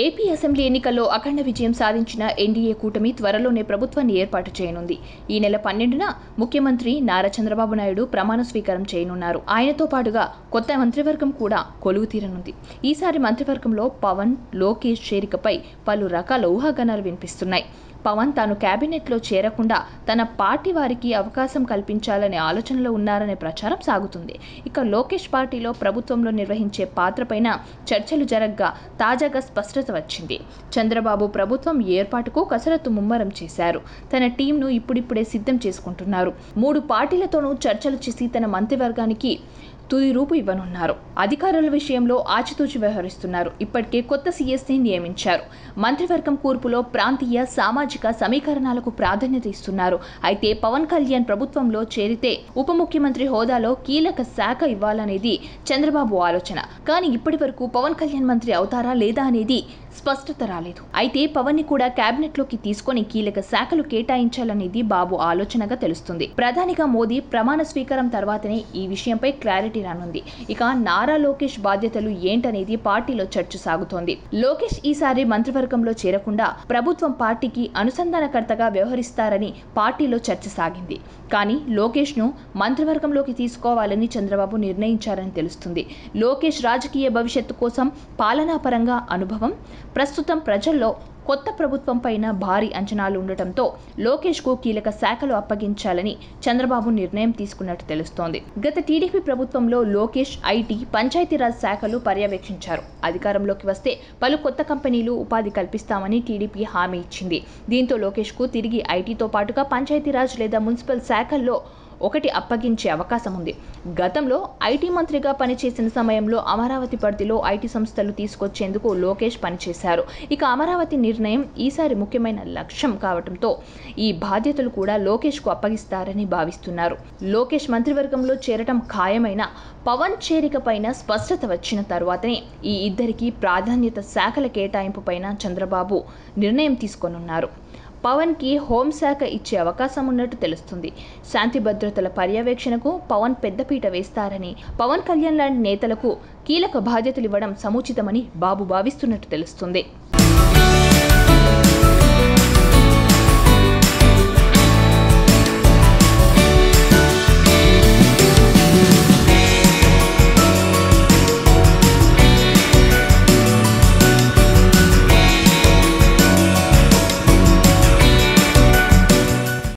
AP assembly ఎన్నికల్లో అఖండ విజయం సాధించిన ఎన్డీఏ కూటమి త్వరలోనే ప్రభుత్వాన్ని ఏర్పాటు చేయనుంది. ఈ నెల 12న ముఖ్యమంత్రి నారా చంద్రబాబు నాయుడు ప్రమాణ స్వీకారం చేయనున్నారు. ఆయనతో పాటుగా కొత్త మంత్రివర్గం కూడా కొలువు తీరనుంది. ఈసారి మంత్రివర్గంలో పవన్, లోకేష్ చేరికపై పలు రకాల ఊహాగానాలు వినిపిస్తున్నాయి. పవన్ తాను కేబినెట్లో చేరకుండా తన పార్టీ వారికి అవకాశం కల్పించాలనే ఆలోచనలో ఉన్నారనే ప్రచారం సాగుతుంది. ఇక లోకేష్ పార్టీలో ప్రభుత్వంలో నిర్వహించే పాత్రపైన చర్చలు జరగ్గా తాజాగా స్పష్టత వచ్చింది. చంద్రబాబు ప్రభుత్వం ఏర్పాటుకు కసరత్తు ముమ్మరం చేశారు. తన టీంను ఇప్పుడిప్పుడే సిద్ధం చేసుకుంటున్నారు. 3 పార్టీలతోనూ చర్చలు చేసి తన మంత్రివర్గానికి తుది రూపు ఇవ్వనున్నారు. అధికారుల విషయంలో ఆచితూచి వ్యవహరిస్తున్నారు. ఇప్పటికే కొత్త సీఎస్ని నియమించారు. మంత్రివర్గం కూర్పులో ప్రాంతీయ, సామాజిక సమీకరణాలకు ప్రాధాన్యత ఇస్తున్నారు. అయితే పవన్ కళ్యాణ్ ప్రభుత్వంలో చేరితే ఉప ముఖ్యమంత్రి హోదాలో కీలక శాఖ ఇవ్వాలనేది చంద్రబాబు ఆలోచన. కానీ ఇప్పటి వరకు పవన్ కళ్యాణ్ మంత్రి అవుతారా లేదా అనేది స్పష్టత రాలేదు. అయితే పవన్ ని కూడా కేబినెట్లోకి తీసుకొని కీలక శాఖలు కేటాయించాలనేది బాబు ఆలోచనగా తెలుస్తుంది. ప్రధానిగా మోదీ ప్రమాణ స్వీకారం తర్వాతనే ఈ విషయంపై క్లారిటీ రానుంది. ఇక నారా లోకేష్ బాధ్యతలు ఏంటనేది పార్టీలో చర్చ సాగుతోంది. లోకేష్ ఈసారి మంత్రివర్గంలో చేరకుండా ప్రభుత్వం పార్టీకి అనుసంధానకర్తగా వ్యవహరిస్తారని పార్టీలో చర్చ సాగింది. కానీ లోకేష్ ను మంత్రివర్గంలోకి తీసుకోవాలని చంద్రబాబు నిర్ణయించారని తెలుస్తుంది. లోకేష్ రాజకీయ భవిష్యత్తు కోసం పాలనాపరంగా అనుభవం, ప్రస్తుతం ప్రజల్లో కొత్త ప్రభుత్వం పైన భారీ అంచనాలు ఉండటంతో లోకేష్ కు కీలక శాఖలు అప్పగించాలని చంద్రబాబు నిర్ణయం తీసుకున్నట్టు తెలుస్తోంది. గత టీడీపీ ప్రభుత్వంలో లోకేష్ ఐటీ, పంచాయతీరాజ్ శాఖలు పర్యవేక్షించారు. అధికారంలోకి వస్తే పలు కొత్త కంపెనీలు ఉపాధి కల్పిస్తామని టీడీపీ హామీ ఇచ్చింది. దీంతో లోకేష్ కు తిరిగి ఐటీతో పాటుగా పంచాయతీరాజ్ లేదా మున్సిపల్ శాఖల్లో ఒకటి అప్పగించే అవకాశం ఉంది. గతంలో ఐటీ మంత్రిగా పనిచేసిన సమయంలో అమరావతి పరిధిలో ఐటీ సంస్థలు తీసుకొచ్చేందుకు లోకేష్ పనిచేశారు. ఇక అమరావతి నిర్ణయం ఈసారి ముఖ్యమైన లక్ష్యం కావడంతో ఈ బాధ్యతలు కూడా లోకేష్ కు అప్పగిస్తారని భావిస్తున్నారు. లోకేష్ మంత్రివర్గంలో చేరటం ఖాయమైన పవన్ చేరిక పైన స్పష్టత వచ్చిన తర్వాతనే ఈ ఇద్దరికి ప్రాధాన్యత శాఖల కేటాయింపు పైన చంద్రబాబు నిర్ణయం తీసుకోనున్నారు. పవన్ కి హోంశాఖ ఇచ్చే అవకాశం ఉన్నట్టు తెలుస్తుంది. శాంతి భద్రతల పర్యవేక్షణకు పవన్ పెద్దపీట వేస్తారని, పవన్ కళ్యాణ్ లాంటి నేతలకు కీలక బాధ్యతలు ఇవ్వడం సముచితమని బాబు భావిస్తున్నట్టు తెలుస్తుంది.